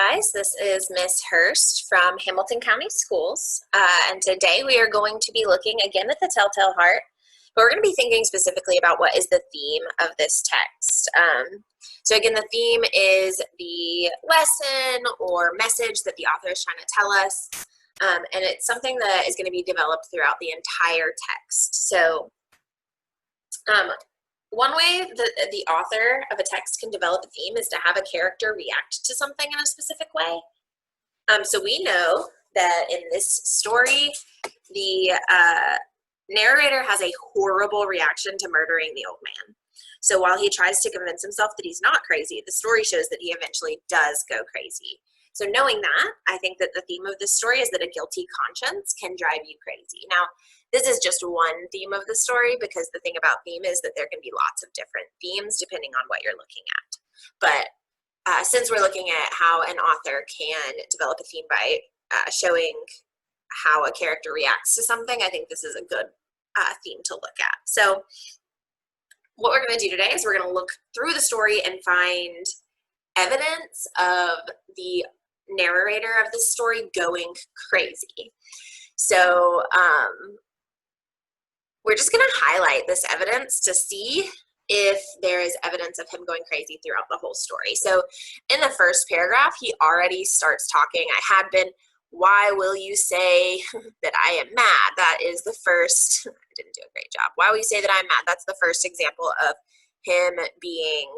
guys, this is Miss Hurst from Hamilton County Schools, and today we are going to be looking again at the Telltale Heart, but we're going to be thinking specifically about what is the theme of this text. So again, the theme is the lesson or message that the author is trying to tell us, and it's something that is going to be developed throughout the entire text. So one way that the author of a text can develop a theme is to have a character react to something in a specific way. So we know that in this story, the narrator has a horrible reaction to murdering the old man. So while he tries to convince himself that he's not crazy, the story shows that he eventually does go crazy. So knowing that, I think that the theme of this story is that a guilty conscience can drive you crazy. Now, this is just one theme of the story, because the thing about theme is that there can be lots of different themes depending on what you're looking at. But since we're looking at how an author can develop a theme by showing how a character reacts to something, I think this is a good theme to look at. So what we're going to do today is we're going to look through the story and find evidence of the narrator of the story going crazy. So we're just going to highlight this evidence to see if there is evidence of him going crazy throughout the whole story. So in the first paragraph, he already starts talking. I had been, why will you say that I am mad? That is the first, I didn't do a great job. Why will you say that I'm mad? That's the first example of him being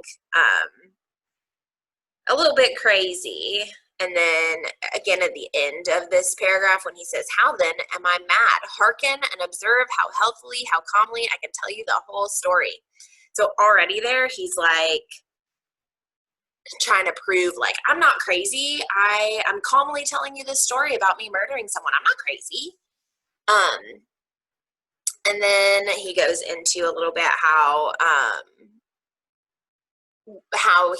a little bit crazy. And then again at the end of this paragraph when he says, how then am I mad? Hearken and observe how healthily, how calmly I can tell you the whole story. So already there, he's like trying to prove like, I'm not crazy. I'm calmly telling you this story about me murdering someone. I'm not crazy. And then he goes into a little bit how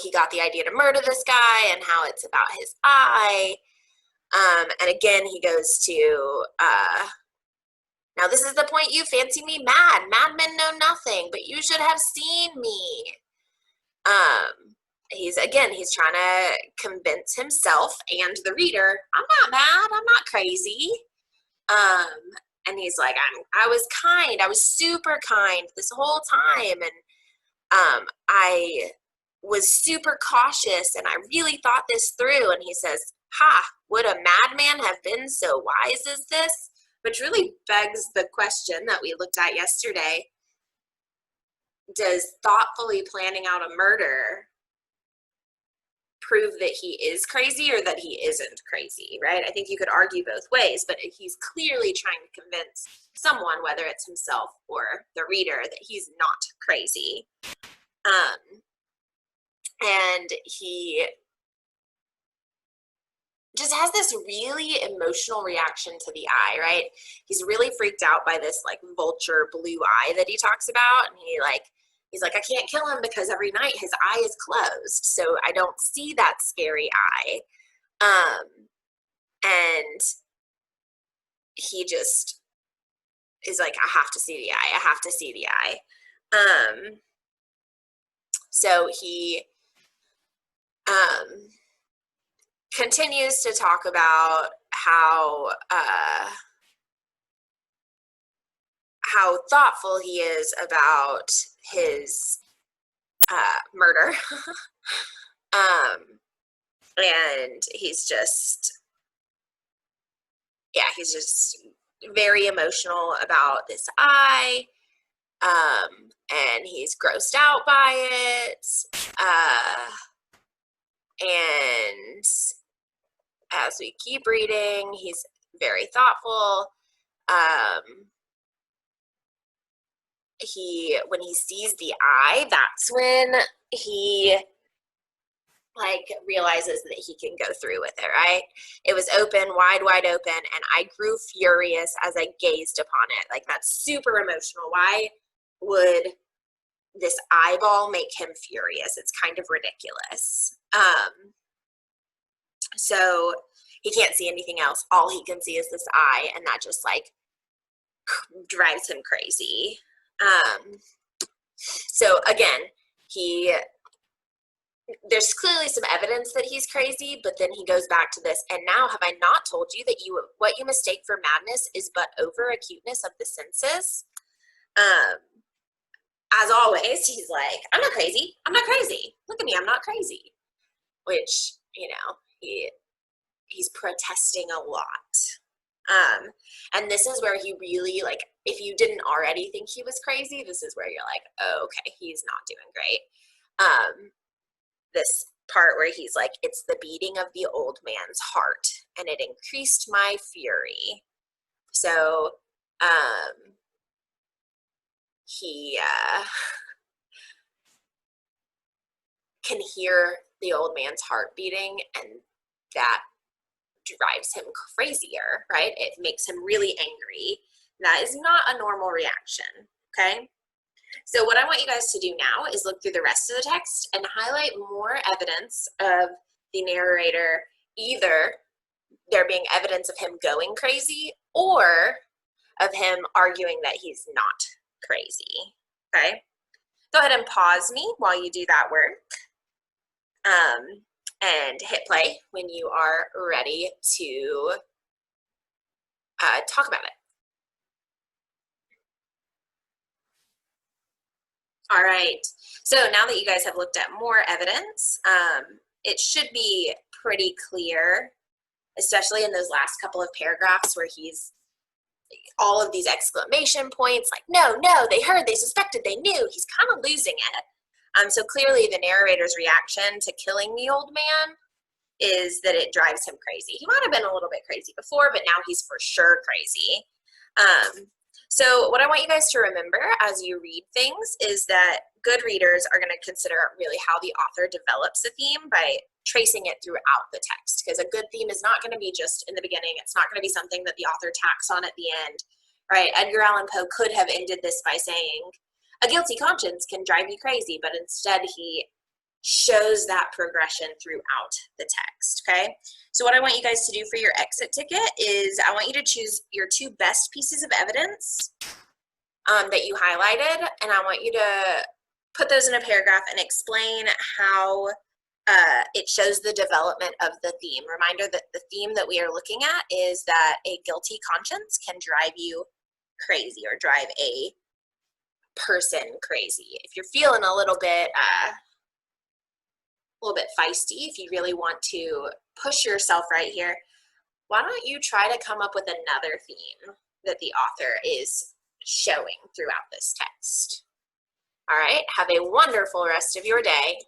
he got the idea to murder this guy and how it's about his eye. And again, he goes to, now this is the point you fancy me mad. Madmen know nothing, but you should have seen me. He's trying to convince himself and the reader, I'm not mad, I'm not crazy. And he's like, I was kind, I was super kind this whole time. And I was super cautious and I really thought this through. And he says, ha, would a madman have been so wise as this? Which really begs the question that we looked at yesterday. Does thoughtfully planning out a murder prove that he is crazy or that he isn't crazy, right? I think you could argue both ways, but he's clearly trying to convince someone, whether it's himself or the reader, that he's not crazy. And he just has this really emotional reaction to the eye, right? He's really freaked out by this like vulture blue eye that he talks about. And he's like, I can't kill him because every night his eye is closed. So I don't see that scary eye. And he just is like, I have to see the eye. I have to see the eye. So he continues to talk about how thoughtful he is about his murder. And he's just very emotional about this eye. And he's grossed out by it. And as we keep reading, he's very thoughtful. When he sees the eye, that's when he realizes that he can go through with it, right? It was open, wide open, and I grew furious as I gazed upon it. Like, that's super emotional. Why would this eyeball make him furious? It's kind of ridiculous. So he can't see anything else. All he can see is this eye, and that just drives him crazy. So again, he there's clearly some evidence that he's crazy, but then he goes back to this, and now have I not told you that what you mistake for madness is but over acuteness of the senses? As always, he's like, I'm not crazy. I'm not crazy. Look at me. I'm not crazy. Which, he's protesting a lot. And this is where he really, like, if you didn't already think he was crazy, this is where you're like, oh, okay, he's not doing great. This part where he's like, it's the beating of the old man's heart, and it increased my fury. So, he can hear the old man's heart beating, and that drives him crazier, right? It makes him really angry. That is not a normal reaction, okay? So what I want you guys to do now is look through the rest of the text and highlight more evidence of the narrator, either there being evidence of him going crazy or of him arguing that he's not crazy, okay? Go ahead and pause me while you do that work. And hit play when you are ready to talk about it. All right, so now that you guys have looked at more evidence, it should be pretty clear, especially in those last couple of paragraphs where he's all of these exclamation points, like, no, they heard, they suspected, they knew. He's kind of losing it. So clearly the narrator's reaction to killing the old man is that it drives him crazy. He might have been a little bit crazy before, but now he's for sure crazy. So what I want you guys to remember as you read things is that good readers are going to consider really how the author develops a theme by tracing it throughout the text, because a good theme is not going to be just in the beginning. It's not going to be something that the author tacks on at the end, right? Edgar Allan Poe could have ended this by saying, a guilty conscience can drive you crazy, but instead he shows that progression throughout the text, okay? So what I want you guys to do for your exit ticket is I want you to choose your 2 best pieces of evidence that you highlighted, and I want you to put those in a paragraph and explain how it shows the development of the theme. Reminder that the theme that we are looking at is that a guilty conscience can drive you crazy or drive a person crazy. If you're feeling a little bit feisty, if you really want to push yourself right here, why don't you try to come up with another theme that the author is showing throughout this text? All right, have a wonderful rest of your day.